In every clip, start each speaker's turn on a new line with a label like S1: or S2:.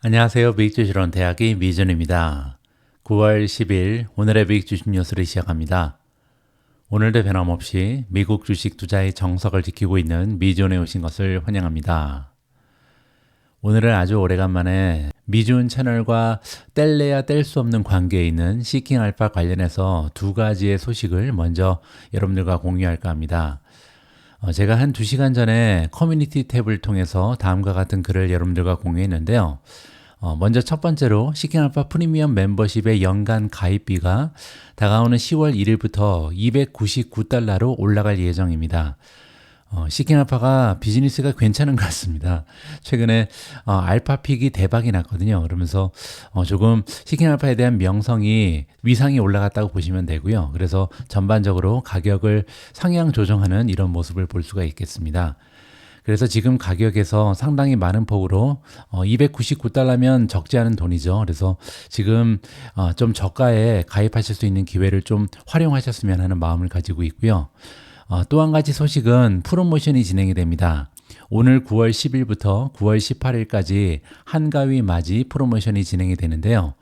S1: 안녕하세요. 미익주식론 대학의 미준입니다. 9월 10일 오늘의 미익주식 뉴스를 시작합니다. 오늘도 변함없이 미국 주식 투자의 정석을 지키고 있는 미준에 오신 것을 환영합니다. 오늘은 아주 오래간만에 미준 채널과 뗄래야 뗄 수 없는 관계에 있는 시킹알파 관련해서 두 가지의 소식을 먼저 여러분들과 공유할까 합니다. 제가 한 2시간 전에 커뮤니티 탭을 통해서 다음과 같은 글을 여러분들과 공유했는데요. 먼저 첫 번째로 시킹알파 프리미엄 멤버십의 연간 가입비가 다가오는 10월 1일부터 $299로 올라갈 예정입니다. 시킹알파가 비즈니스가 괜찮은 것 같습니다. 최근에 알파픽이 대박이 났거든요. 그러면서 조금 시킹알파에 대한 명성이 위상이 올라갔다고 보시면 되고요. 그래서 전반적으로 가격을 상향 조정하는 이런 모습을 볼 수가 있겠습니다. 그래서 지금 가격에서 상당히 많은 폭으로 $299면 적지 않은 돈이죠. 그래서 지금 좀 저가에 가입하실 수 있는 기회를 좀 활용하셨으면 하는 마음을 가지고 있고요. 또 한 가지 소식은 프로모션이 진행이 됩니다. 오늘 9월 10일부터 9월 18일까지 한가위 맞이 프로모션이 진행이 되는데요.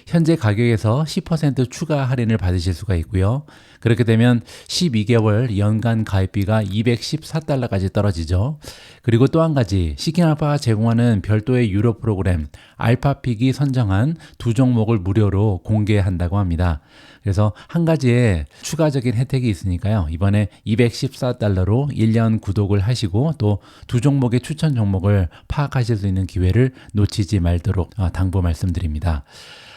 S1: 현재 가격에서 10% 추가 할인을 받으실 수가 있고요. 그렇게 되면 12개월 연간 가입비가 $214까지 떨어지죠. 그리고 또 한 가지 시킹알파가 제공하는 별도의 유료 프로그램 알파픽이 선정한 두 종목을 무료로 공개한다고 합니다. 그래서 한 가지의 추가적인 혜택이 있으니까요. 이번에 $214로 1년 구독을 하시고 또 두 종목의 추천 종목을 파악하실 수 있는 기회를 놓치지 말도록 당부 말씀드립니다.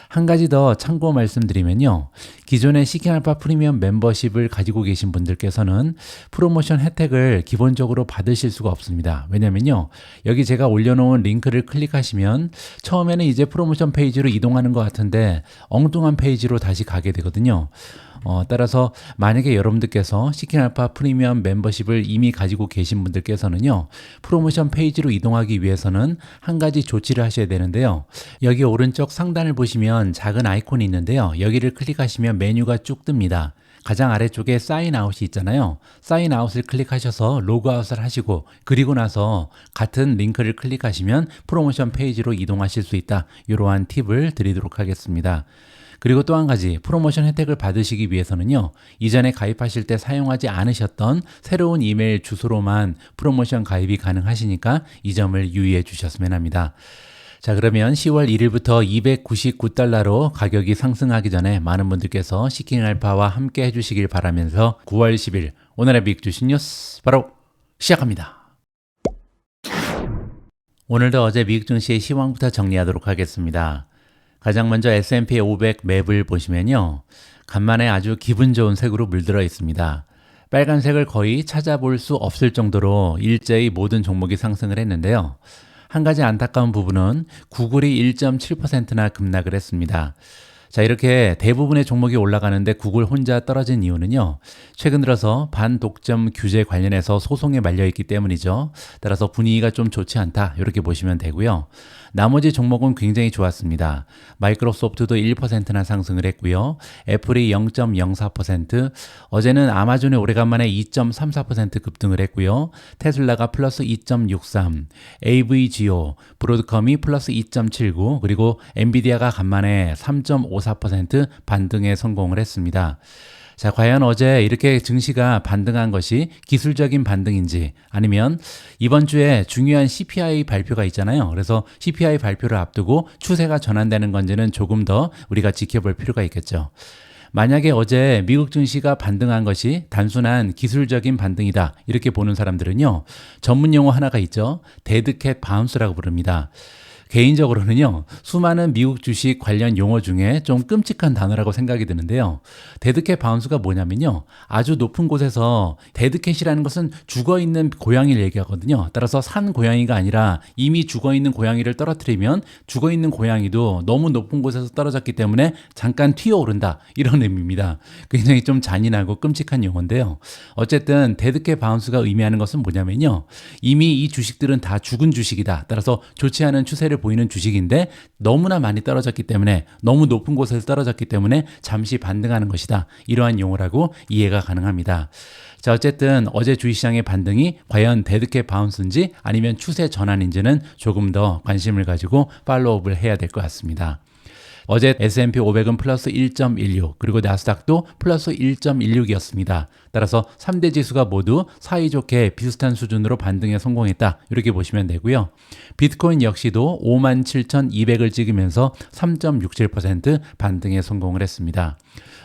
S1: 한 가지 더 참고 말씀드리면요. 기존의 시킹알파 프리미엄 멤버십을 가지고 계신 분들께서는 프로모션 혜택을 기본적으로 받으실 수가 없습니다. 왜냐면요. 여기 제가 올려놓은 링크를 클릭하시면 처음에는 이제 프로모션 페이지로 이동하는 것 같은데 엉뚱한 페이지로 다시 가게 되거든요. 따라서 만약에 여러분들께서 시킹알파 프리미엄 멤버십을 이미 가지고 계신 분들께서는요. 프로모션 페이지로 이동하기 위해서는 한 가지 조치를 하셔야 되는데요. 여기 오른쪽 상단을 보시면 작은 아이콘이 있는데요. 여기를 클릭하시면 메뉴가 쭉 뜹니다. 가장 아래쪽에 사인아웃이 있잖아요. 사인아웃을 클릭하셔서 로그아웃을 하시고 그리고 나서 같은 링크를 클릭하시면 프로모션 페이지로 이동하실 수 있다. 이러한 팁을 드리도록 하겠습니다. 그리고 또 한 가지 프로모션 혜택을 받으시기 위해서는요. 이전에 가입하실 때 사용하지 않으셨던 새로운 이메일 주소로만 프로모션 가입이 가능하시니까 이 점을 유의해 주셨으면 합니다. 자, 그러면 10월 1일부터 $299로 가격이 상승하기 전에 많은 분들께서 시킹알파와 함께 해주시길 바라면서 9월 10일 오늘의 미국 주식 뉴스 바로 시작합니다. 오늘도 어제 미국 증시의 시황부터 정리하도록 하겠습니다. 가장 먼저 S&P 500 맵을 보시면요. 간만에 아주 기분 좋은 색으로 물들어 있습니다. 빨간색을 거의 찾아볼 수 없을 정도로 일제히 모든 종목이 상승을 했는데요. 한 가지 안타까운 부분은 구글이 1.7%나 급락을 했습니다. 자, 이렇게 대부분의 종목이 올라가는데 구글 혼자 떨어진 이유는요. 최근 들어서 반독점 규제 관련해서 소송에 말려있기 때문이죠. 따라서 분위기가 좀 좋지 않다 이렇게 보시면 되고요. 나머지 종목은 굉장히 좋았습니다. 마이크로소프트도 1%나 상승을 했고요. 애플이 0.04%, 어제는 아마존이 오래간만에 2.34% 급등을 했고요. 테슬라가 플러스 2.63, AVGO, 브로드컴이 플러스 2.79, 그리고 엔비디아가 간만에 3.54% 반등에 성공을 했습니다. 자, 과연 어제 이렇게 증시가 반등한 것이 기술적인 반등인지 아니면 이번 주에 중요한 CPI 발표가 있잖아요. 그래서 CPI 발표를 앞두고 추세가 전환되는 건지는 조금 더 우리가 지켜볼 필요가 있겠죠. 만약에 어제 미국 증시가 반등한 것이 단순한 기술적인 반등이다 이렇게 보는 사람들은요. 전문 용어 하나가 있죠. 데드캣 바운스라고 부릅니다. 개인적으로는요, 수많은 미국 주식 관련 용어 중에 좀 끔찍한 단어라고 생각이 드는데요. 데드캣 바운스가 뭐냐면요, 아주 높은 곳에서 데드캣이라는 것은 죽어있는 고양이를 얘기하거든요. 따라서 산 고양이가 아니라 이미 죽어있는 고양이를 떨어뜨리면 죽어있는 고양이도 너무 높은 곳에서 떨어졌기 때문에 잠깐 튀어오른다. 이런 의미입니다. 굉장히 좀 잔인하고 끔찍한 용어인데요. 어쨌든 데드캣 바운스가 의미하는 것은 뭐냐면요, 이미 이 주식들은 다 죽은 주식이다. 따라서 좋지 않은 추세를 보이는 주식인데 너무나 많이 떨어졌기 때문에 너무 높은 곳에서 떨어졌기 때문에 잠시 반등하는 것이다. 이러한 용어라고 이해가 가능합니다. 자, 어쨌든 어제 주식시장의 반등이 과연 데드캣 바운스인지 아니면 추세 전환인지는 조금 더 관심을 가지고 팔로우업을 해야 될 것 같습니다. 어제 S&P 500은 플러스 1.16 그리고 나스닥도 플러스 1.16이었습니다. 따라서 3대 지수가 모두 사이좋게 비슷한 수준으로 반등에 성공했다. 이렇게 보시면 되고요. 비트코인 역시도 57,200을 찍으면서 3.67% 반등에 성공을 했습니다.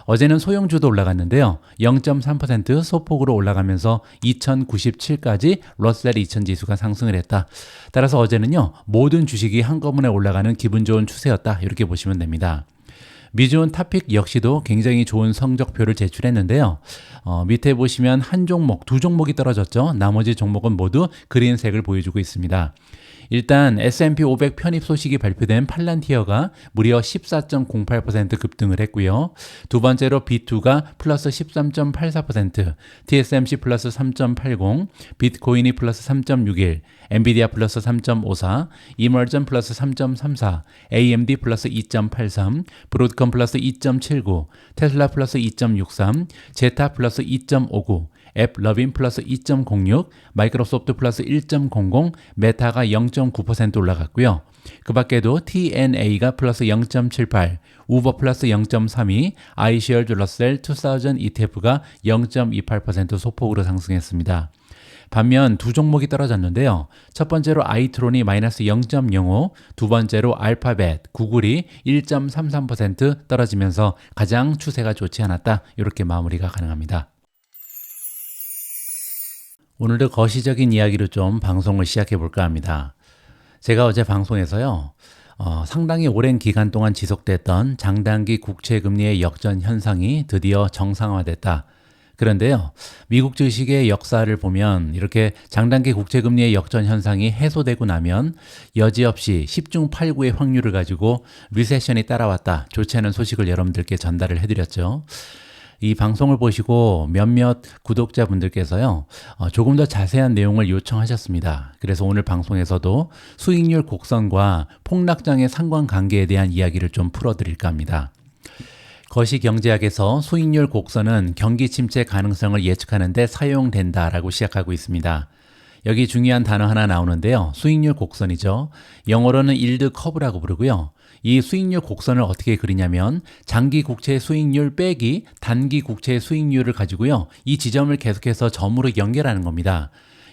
S1: 어제는 소형주도 올라갔는데요. 0.3% 소폭으로 올라가면서 2097까지 러셀 2000 지수가 상승을 했다. 따라서 어제는요. 모든 주식이 한꺼번에 올라가는 기분 좋은 추세였다. 이렇게 보시면 됩니다. 미주온 타픽 역시도 굉장히 좋은 성적표를 제출했는데요. 밑에 보시면 한 종목, 두 종목이 떨어졌죠. 나머지 종목은 모두 그린색을 보여주고 있습니다. 일단 S&P 500 편입 소식이 발표된 팔란티어가 무려 14.08% 급등을 했고요. 두 번째로 B2가 플러스 13.84%, TSMC 플러스 3.80, 비트코인이 플러스 3.61, 엔비디아 플러스 3.54, 이머전 플러스 3.34, AMD 플러스 2.83, 브로드컴 플러스 2.79, 테슬라 플러스 2.63, 제타 플러스 2.59, 앱 러빈 플러스 2.06, 마이크로소프트 플러스 1.00, 메타가 0.9% 올라갔고요. 그 밖에도 TNA가 플러스 0.78, 우버 플러스 0.32, iShares 러셀 2000 ETF가 0.28% 소폭으로 상승했습니다. 반면 두 종목이 떨어졌는데요. 첫 번째로 아이트론이 마이너스 0.05, 두 번째로 알파벳, 구글이 1.33% 떨어지면서 가장 추세가 좋지 않았다. 이렇게 마무리가 가능합니다. 오늘도 거시적인 이야기로 좀 방송을 시작해 볼까 합니다. 제가 어제 방송에서요. 상당히 오랜 기간 동안 지속됐던 장단기 국채금리의 역전 현상이 드디어 정상화됐다. 그런데요, 미국 주식의 역사를 보면 이렇게 장단기 국채금리의 역전 현상이 해소되고 나면 여지없이 10중 8구의 확률을 가지고 리세션이 따라왔다. 좋지 않은 소식을 여러분들께 전달을 해드렸죠. 이 방송을 보시고 몇몇 구독자분들께서요, 조금 더 자세한 내용을 요청하셨습니다. 그래서 오늘 방송에서도 수익률 곡선과 폭락장의 상관관계에 대한 이야기를 좀 풀어드릴까 합니다. 거시경제학에서 수익률 곡선은 경기 침체 가능성을 예측하는 데 사용된다라고 시작하고 있습니다. 여기 중요한 단어 하나 나오는데요. 수익률 곡선이죠. 영어로는 yield curve라고 부르고요. 이 수익률 곡선을 어떻게 그리냐면 장기 국채 수익률 빼기 단기 국채 수익률을 가지고요. 이 지점을 계속해서 점으로 연결하는 겁니다.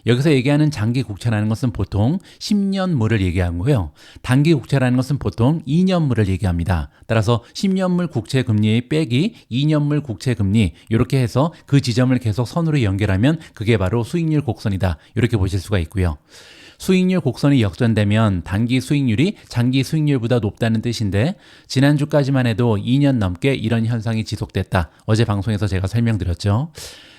S1: 여기서 얘기하는 장기 국채라는 것은 보통 10년물을 얘기하고요. 단기 국채라는 것은 보통 2년물을 얘기합니다. 따라서 10년물 국채 금리 빼기 2년물 국채 금리 이렇게 해서 그 지점을 계속 선으로 연결하면 그게 바로 수익률 곡선이다. 이렇게 보실 수가 있고요. 수익률 곡선이 역전되면 단기 수익률이 장기 수익률보다 높다는 뜻인데 지난주까지만 해도 2년 넘게 이런 현상이 지속됐다. 어제 방송에서 제가 설명드렸죠.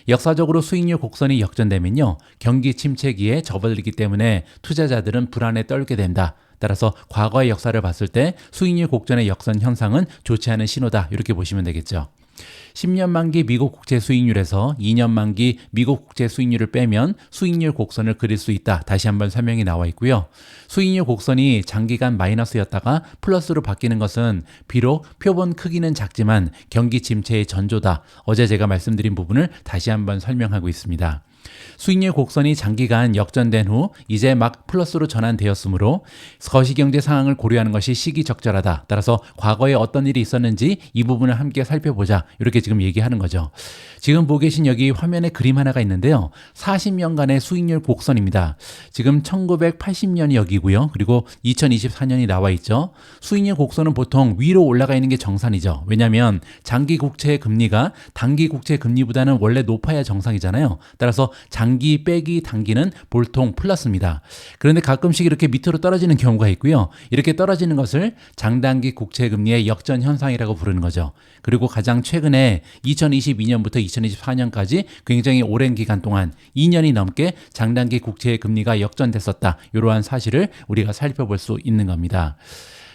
S1: 역사적으로 수익률 곡선이 역전되면요. 경기 침체기에 접어들기 때문에 투자자들은 불안에 떨게 된다. 따라서 과거의 역사를 봤을 때 수익률 곡선의 역선 현상은 좋지 않은 신호다. 이렇게 보시면 되겠죠. 10년 만기 미국 국채 수익률에서 2년 만기 미국 국채 수익률을 빼면 수익률 곡선을 그릴 수 있다. 다시 한번 설명이 나와 있고요. 수익률 곡선이 장기간 마이너스였다가 플러스로 바뀌는 것은 비록 표본 크기는 작지만 경기 침체의 전조다. 어제 제가 말씀드린 부분을 다시 한번 설명하고 있습니다. 수익률 곡선이 장기간 역전된 후 이제 막 플러스로 전환되었으므로 거시경제 상황을 고려하는 것이 시기적절하다. 따라서 과거에 어떤 일이 있었는지 이 부분을 함께 살펴보자. 이렇게 지금 얘기하는 거죠. 지금 보고 계신 여기 화면에 그림 하나가 있는데요. 40년간의 수익률 곡선입니다. 지금 1980년이 여기고요. 그리고 2024년이 나와 있죠. 수익률 곡선은 보통 위로 올라가 있는 게 정상이죠. 왜냐하면 장기 국채 금리가 단기 국채 금리보다는 원래 높아야 정상이잖아요. 따라서 장기 빼기 단기는 보통 플러스입니다. 그런데 가끔씩 이렇게 밑으로 떨어지는 경우가 있고요. 이렇게 떨어지는 것을 장단기 국채 금리의 역전 현상이라고 부르는 거죠. 그리고 가장 최근에 2022년부터 2024년까지 굉장히 오랜 기간 동안 2년이 넘게 장단기 국채 금리가 역전됐었다. 이러한 사실을 우리가 살펴볼 수 있는 겁니다.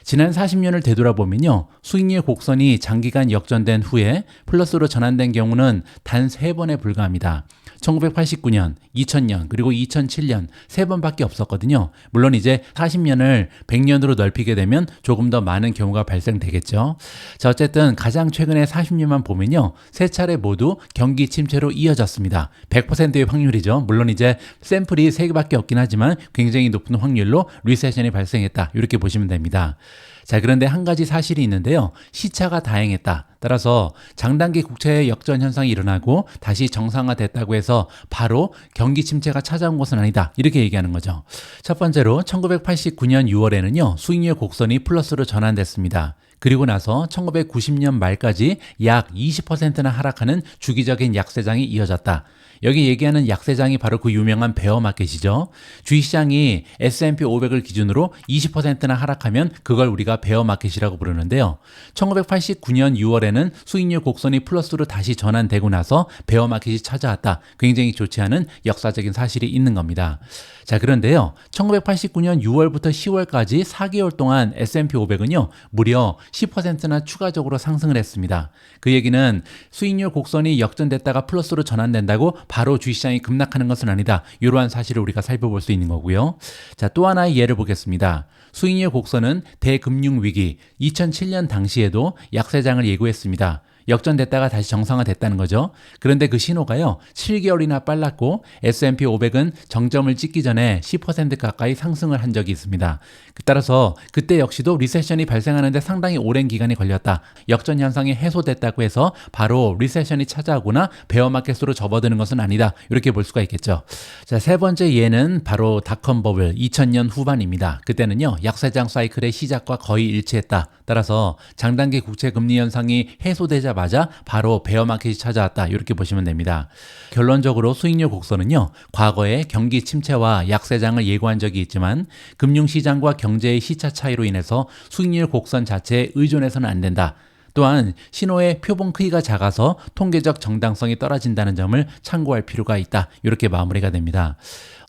S1: 지난 40년을 되돌아보면요. 수익률 곡선이 장기간 역전된 후에 플러스로 전환된 경우는 단 3번에 불과합니다. 1989년, 2000년, 그리고 2007년 세 번밖에 없었거든요. 물론 이제 40년을 100년으로 넓히게 되면 조금 더 많은 경우가 발생되겠죠. 자, 어쨌든 가장 최근에 40년만 보면요. 세 차례 모두 경기 침체로 이어졌습니다. 100%의 확률이죠. 물론 이제 샘플이 3개밖에 없긴 하지만 굉장히 높은 확률로 리세션이 발생했다. 이렇게 보시면 됩니다. 자, 그런데 한 가지 사실이 있는데요. 시차가 다행했다. 따라서 장단기 국채의 역전 현상이 일어나고 다시 정상화됐다고 해서 바로 경기 침체가 찾아온 것은 아니다. 이렇게 얘기하는 거죠. 첫 번째로 1989년 6월에는요. 수익률 곡선이 플러스로 전환됐습니다. 그리고 나서 1990년 말까지 약 20%나 하락하는 주기적인 약세장이 이어졌다. 여기 얘기하는 약세장이 바로 그 유명한 베어마켓이죠. 주식시장이 S&P 500을 기준으로 20%나 하락하면 그걸 우리가 베어마켓이라고 부르는데요. 1989년 6월에는 수익률 곡선이 플러스로 다시 전환되고 나서 베어마켓이 찾아왔다. 굉장히 좋지 않은 역사적인 사실이 있는 겁니다. 자, 그런데요. 1989년 6월부터 10월까지 4개월 동안 S&P 500은요. 무려 10%나 추가적으로 상승을 했습니다. 그 얘기는 수익률 곡선이 역전됐다가 플러스로 전환된다고 바로 주식시장이 급락하는 것은 아니다. 이러한 사실을 우리가 살펴볼 수 있는 거고요. 자, 또 하나의 예를 보겠습니다. 수익률 곡선은 대금융위기 2007년 당시에도 약세장을 예고했습니다. 역전됐다가 다시 정상화됐다는 거죠. 그런데 그 신호가요. 7개월이나 빨랐고 S&P 500은 정점을 찍기 전에 10% 가까이 상승을 한 적이 있습니다. 따라서 그때 역시도 리세션이 발생하는데 상당히 오랜 기간이 걸렸다. 역전 현상이 해소됐다고 해서 바로 리세션이 찾아오거나 베어마켓으로 접어드는 것은 아니다. 이렇게 볼 수가 있겠죠. 자, 세 번째 예는 바로 닷컴 버블 2000년 후반입니다. 그때는요. 약세장 사이클의 시작과 거의 일치했다. 따라서 장단기 국채 금리 현상이 해소되자마자 바로 베어마켓이 찾아왔다. 이렇게 보시면 됩니다. 결론적으로 수익률 곡선은요. 과거에 경기 침체와 약세장을 예고한 적이 있지만 금융시장과 경제의 시차 차이로 인해서 수익률 곡선 자체에 의존해서는 안 된다. 또한 신호의 표본 크기가 작아서 통계적 정당성이 떨어진다는 점을 참고할 필요가 있다. 이렇게 마무리가 됩니다.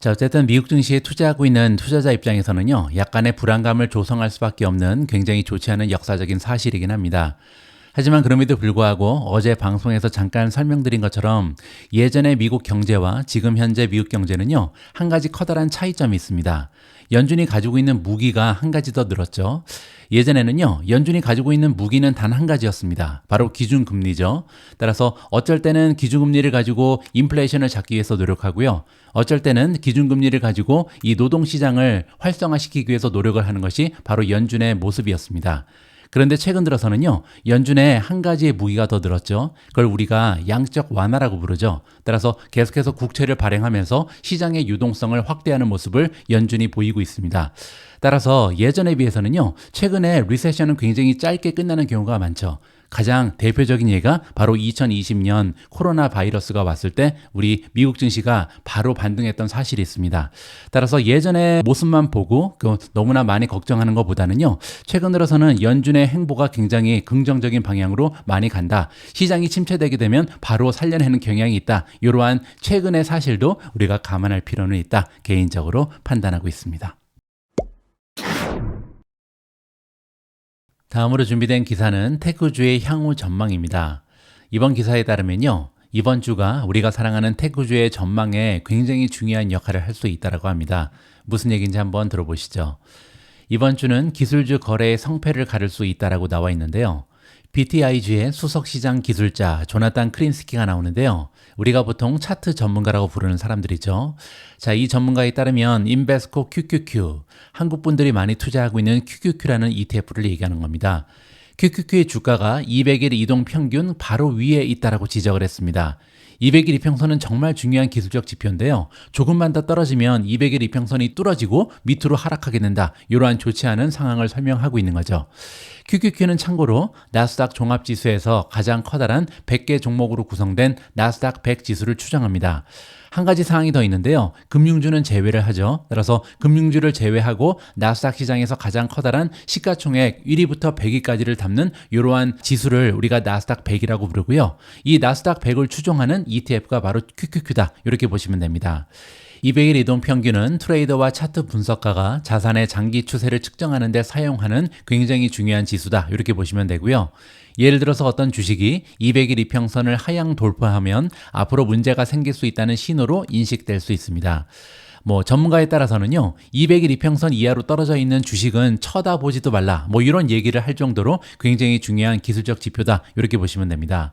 S1: 자, 어쨌든 미국 증시에 투자하고 있는 투자자 입장에서는요. 약간의 불안감을 조성할 수밖에 없는 굉장히 좋지 않은 역사적인 사실이긴 합니다. 하지만 그럼에도 불구하고 어제 방송에서 잠깐 설명드린 것처럼 예전의 미국 경제와 지금 현재 미국 경제는요. 한 가지 커다란 차이점이 있습니다. 연준이 가지고 있는 무기가 한 가지 더 늘었죠. 예전에는요. 연준이 가지고 있는 무기는 단 한 가지였습니다. 바로 기준금리죠. 따라서 어쩔 때는 기준금리를 가지고 인플레이션을 잡기 위해서 노력하고요. 어쩔 때는 기준금리를 가지고 이 노동시장을 활성화시키기 위해서 노력을 하는 것이 바로 연준의 모습이었습니다. 그런데 최근 들어서는요. 연준에 한 가지의 무기가 더 늘었죠. 그걸 우리가 양적 완화라고 부르죠. 따라서 계속해서 국채를 발행하면서 시장의 유동성을 확대하는 모습을 연준이 보이고 있습니다. 따라서 예전에 비해서는요. 최근에 리세션은 굉장히 짧게 끝나는 경우가 많죠. 가장 대표적인 예가 바로 2020년 코로나 바이러스가 왔을 때 우리 미국 증시가 바로 반등했던 사실이 있습니다. 따라서 예전의 모습만 보고 너무나 많이 걱정하는 것보다는요. 최근 들어서는 연준의 행보가 굉장히 긍정적인 방향으로 많이 간다. 시장이 침체되게 되면 바로 살려내는 경향이 있다. 이러한 최근의 사실도 우리가 감안할 필요는 있다. 개인적으로 판단하고 있습니다. 다음으로 준비된 기사는 테크주의 향후 전망입니다. 이번 기사에 따르면요. 이번 주가 우리가 사랑하는 테크주의 전망에 굉장히 중요한 역할을 할 수 있다고 합니다. 무슨 얘기인지 한번 들어보시죠. 이번 주는 기술주 거래의 성패를 가를 수 있다고 나와 있는데요. BTIG의 수석시장 기술자 조나단 크린스키가 나오는데요. 우리가 보통 차트 전문가라고 부르는 사람들이죠. 자, 이 전문가에 따르면 인베스코 QQQ, 한국 분들이 많이 투자하고 있는 QQQ라는 ETF를 얘기하는 겁니다. QQQ의 주가가 200일 이동 평균 바로 위에 있다라고 지적을 했습니다. 200일 이평선은 정말 중요한 기술적 지표인데요. 조금만 더 떨어지면 200일 이평선이 뚫어지고 밑으로 하락하게 된다. 이러한 좋지 않은 상황을 설명하고 있는 거죠. QQQ는 참고로 나스닥 종합지수에서 가장 커다란 100개 종목으로 구성된 나스닥 100 지수를 추정합니다. 한 가지 사항이 더 있는데요. 금융주는 제외를 하죠. 따라서 금융주를 제외하고 나스닥 시장에서 가장 커다란 시가총액 1위부터 100위까지를 담는 이러한 지수를 우리가 나스닥 100이라고 부르고요. 이 나스닥 100을 추종하는 ETF가 바로 QQQ다. 이렇게 보시면 됩니다. 200일 이동 평균은 트레이더와 차트 분석가가 자산의 장기 추세를 측정하는 데 사용하는 굉장히 중요한 지수다. 이렇게 보시면 되고요. 예를 들어서 어떤 주식이 200일 이평선을 하향 돌파하면 앞으로 문제가 생길 수 있다는 신호로 인식될 수 있습니다. 전문가에 따라서는요, 200일 이평선 이하로 떨어져 있는 주식은 쳐다보지도 말라. 이런 얘기를 할 정도로 굉장히 중요한 기술적 지표다. 이렇게 보시면 됩니다.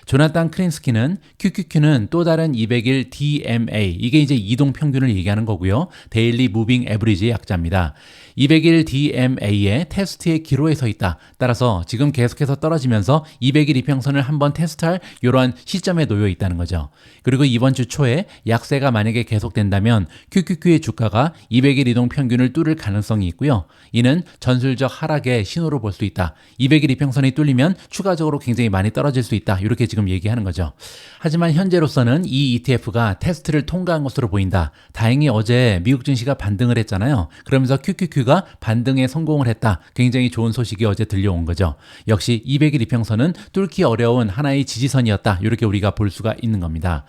S1: 조나단 크린스키는 QQQ는 또 다른 200일 DMA, 이게 이제 이동 평균을 얘기하는 거고요. 데일리 무빙 에브리지의 약자입니다. 200일 DMA의 테스트의 기로에 서 있다. 따라서 지금 계속해서 떨어지면서 200일 이평선을 한번 테스트할 이러한 시점에 놓여 있다는 거죠. 그리고 이번 주 초에 약세가 만약에 계속된다면 QQQ의 주가가 200일 이동 평균을 뚫을 가능성이 있고요. 이는 전술적 하락의 신호로 볼 수 있다. 200일 이평선이 뚫리면 추가적으로 굉장히 많이 떨어질 수 있다. 이렇게 지금 얘기하는 거죠. 하지만 현재로서는 이 ETF가 테스트를 통과한 것으로 보인다. 다행히 어제 미국 증시가 반등을 했잖아요. 그러면서 QQQ가 반등에 성공을 했다. 굉장히 좋은 소식이 어제 들려온 거죠. 역시 200일 이평선은 뚫기 어려운 하나의 지지선이었다. 이렇게 우리가 볼 수가 있는 겁니다.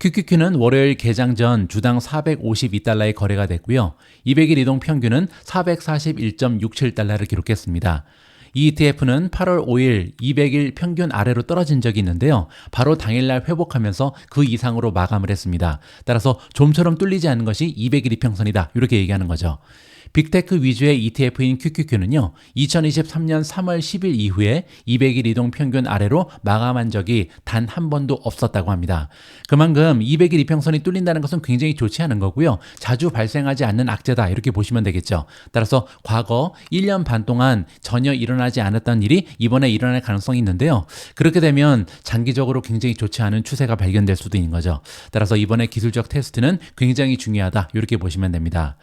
S1: QQQ는 월요일 개장 전 주당 452달러의 거래가 됐고요. 200일 이동 평균은 441.67달러를 기록했습니다. 이 ETF는 8월 5일 200일 평균 아래로 떨어진 적이 있는데요. 바로 당일날 회복하면서 그 이상으로 마감을 했습니다. 따라서 좀처럼 뚫리지 않는 것이 200일 이평선이다. 이렇게 얘기하는 거죠. 빅테크 위주의 ETF인 QQQ는요, 2023년 3월 10일 이후에 200일 이동 평균 아래로 마감한 적이 단 한 번도 없었다고 합니다. 그만큼 200일 이평선이 뚫린다는 것은 굉장히 좋지 않은 거고요. 자주 발생하지 않는 악재다. 이렇게 보시면 되겠죠. 따라서 과거 1년 반 동안 전혀 일어나지 않았던 일이 이번에 일어날 가능성이 있는데요. 그렇게 되면 장기적으로 굉장히 좋지 않은 추세가 발견될 수도 있는 거죠. 따라서 이번에 기술적 테스트는 굉장히 중요하다. 이렇게 보시면 됩니다.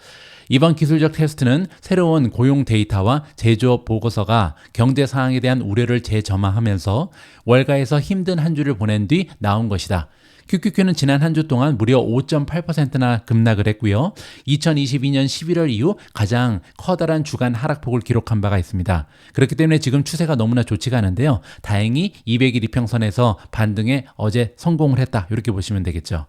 S1: 이번 기술적 테스트는 새로운 고용 데이터와 제조업 보고서가 경제 상황에 대한 우려를 재점화하면서 월가에서 힘든 한 주를 보낸 뒤 나온 것이다. QQQ는 지난 한 주 동안 무려 5.8%나 급락을 했고요. 2022년 11월 이후 가장 커다란 주간 하락폭을 기록한 바가 있습니다. 그렇기 때문에 지금 추세가 너무나 좋지가 않은데요. 다행히 200일 이평선에서 반등에 어제 성공을 했다. 이렇게 보시면 되겠죠.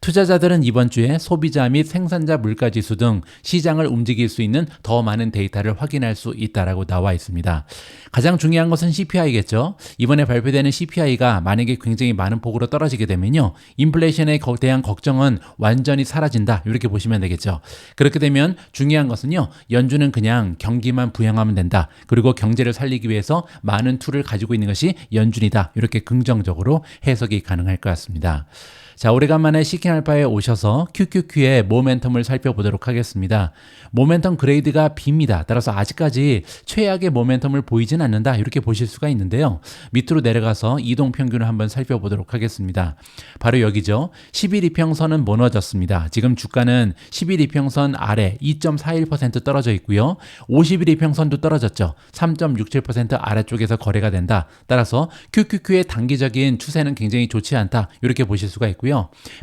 S1: 투자자들은 이번 주에 소비자 및 생산자 물가지수 등 시장을 움직일 수 있는 더 많은 데이터를 확인할 수 있다라고 나와 있습니다. 가장 중요한 것은 CPI겠죠. 이번에 발표되는 CPI가 만약에 굉장히 많은 폭으로 떨어지게 되면요, 인플레이션에 대한 걱정은 완전히 사라진다. 이렇게 보시면 되겠죠. 그렇게 되면 중요한 것은요, 연준은 그냥 경기만 부양하면 된다. 그리고 경제를 살리기 위해서 많은 툴을 가지고 있는 것이 연준이다. 이렇게 긍정적으로 해석이 가능할 것 같습니다. 자, 오래간만에 시킨알파에 오셔서 QQQ의 모멘텀을 살펴보도록 하겠습니다. 모멘텀 그레이드가 B입니다. 따라서 아직까지 최악의 모멘텀을 보이진 않는다. 이렇게 보실 수가 있는데요. 밑으로 내려가서 이동평균을 한번 살펴보도록 하겠습니다. 바로 여기죠. 10일 이평선은 무너졌습니다. 지금 주가는 10일 이평선 아래 2.41% 떨어져 있고요. 50일 이평선도 떨어졌죠. 3.67% 아래쪽에서 거래가 된다. 따라서 QQQ의 단기적인 추세는 굉장히 좋지 않다. 이렇게 보실 수가 있고요.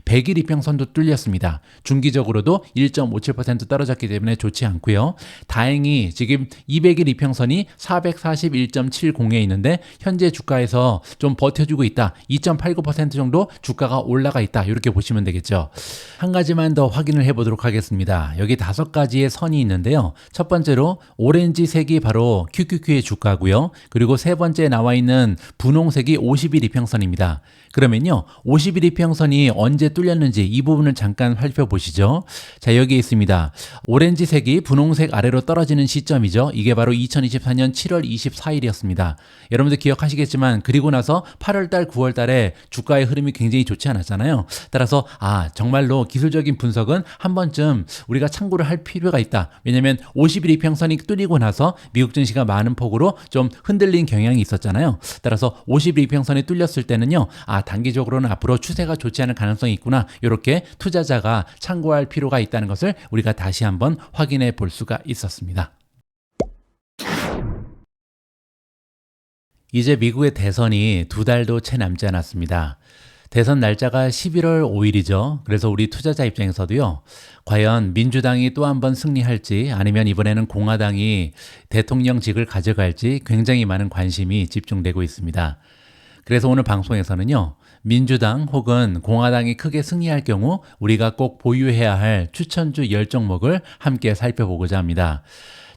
S1: 100일 이평선도 뚫렸습니다. 중기적으로도 1.57% 떨어졌기 때문에 좋지 않고요. 다행히 지금 200일 이평선이 441.70에 있는데 현재 주가에서 좀 버텨주고 있다. 2.89% 정도 주가가 올라가 있다. 이렇게 보시면 되겠죠. 한 가지만 더 확인을 해보도록 하겠습니다. 여기 5가지의 선이 있는데요. 첫 번째로 오렌지색이 바로 QQQ의 주가고요. 그리고 세 번째 나와 있는 분홍색이 50일 이평선입니다. 그러면요, 50일 이평선이 언제 뚫렸는지 이 부분을 잠깐 살펴보시죠. 자, 여기 있습니다. 오렌지색이 분홍색 아래로 떨어지는 시점이죠. 이게 바로 2024년 7월 24일이었습니다. 여러분들 기억하시겠지만 그리고 나서 8월달, 9월달에 주가의 흐름이 굉장히 좋지 않았잖아요. 따라서 정말로 기술적인 분석은 한 번쯤 우리가 참고를 할 필요가 있다. 왜냐하면 50일 이평선이 뚫리고 나서 미국 증시가 많은 폭으로 좀 흔들린 경향이 있었잖아요. 따라서 50일 이평선이 뚫렸을 때는요, 단기적으로는 앞으로 추세가 좋지 않은 가능성이 있구나. 이렇게 투자자가 참고할 필요가 있다는 것을 우리가 다시 한번 확인해 볼 수가 있었습니다. 이제 미국의 대선이 2달도 채 남지 않았습니다. 대선 날짜가 11월 5일이죠. 그래서 우리 투자자 입장에서도요, 과연 민주당이 또 한 번 승리할지 아니면 이번에는 공화당이 대통령직을 가져갈지 굉장히 많은 관심이 집중되고 있습니다. 그래서 오늘 방송에서는요, 민주당 혹은 공화당이 크게 승리할 경우 우리가 꼭 보유해야 할 추천주 10종목을 함께 살펴보고자 합니다.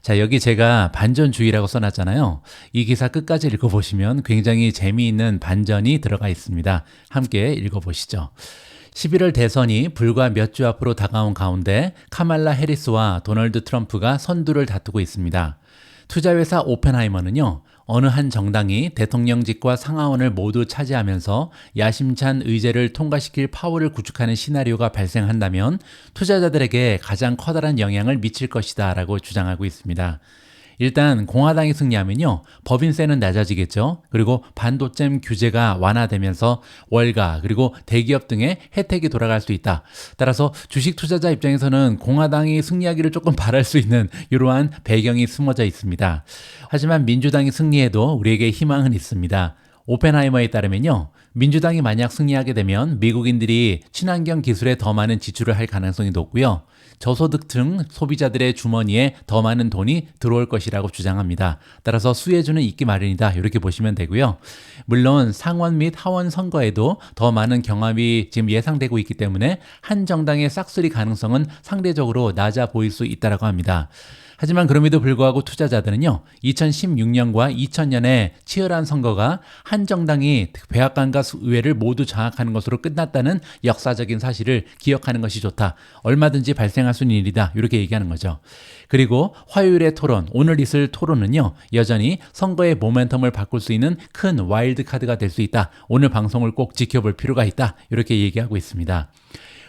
S1: 자, 여기 제가 반전주의라고 써놨잖아요. 이 기사 끝까지 읽어보시면 굉장히 재미있는 반전이 들어가 있습니다. 함께 읽어보시죠. 11월 대선이 불과 몇 주 앞으로 다가온 가운데 카말라 해리스와 도널드 트럼프가 선두를 다투고 있습니다. 투자회사 오펜하이머는요, 어느 한 정당이 대통령직과 상하원을 모두 차지하면서 야심찬 의제를 통과시킬 파워를 구축하는 시나리오가 발생한다면 투자자들에게 가장 커다란 영향을 미칠 것이다 라고 주장하고 있습니다. 일단 공화당이 승리하면요, 법인세는 낮아지겠죠. 그리고 반도체 규제가 완화되면서 월가 그리고 대기업 등의 혜택이 돌아갈 수 있다. 따라서 주식 투자자 입장에서는 공화당이 승리하기를 조금 바랄 수 있는 이러한 배경이 숨어져 있습니다. 하지만 민주당이 승리해도 우리에게 희망은 있습니다. 오펜하이머에 따르면요, 민주당이 만약 승리하게 되면 미국인들이 친환경 기술에 더 많은 지출을 할 가능성이 높고요. 저소득층 소비자들의 주머니에 더 많은 돈이 들어올 것이라고 주장합니다. 따라서 수혜주는 있기 마련이다, 이렇게 보시면 되고요. 물론 상원 및 하원 선거에도 더 많은 경합이 지금 예상되고 있기 때문에 한 정당의 싹쓸이 가능성은 상대적으로 낮아 보일 수 있다고 합니다. 하지만 그럼에도 불구하고 투자자들은요, 2016년과 2000년의 치열한 선거가 한 정당이 백악관과 의회를 모두 장악하는 것으로 끝났다는 역사적인 사실을 기억하는 것이 좋다. 얼마든지 발생할 수 있는 일이다. 이렇게 얘기하는 거죠. 그리고 화요일의 토론, 오늘 있을 토론은요, 여전히 선거의 모멘텀을 바꿀 수 있는 큰 와일드 카드가 될 수 있다. 오늘 방송을 꼭 지켜볼 필요가 있다. 이렇게 얘기하고 있습니다.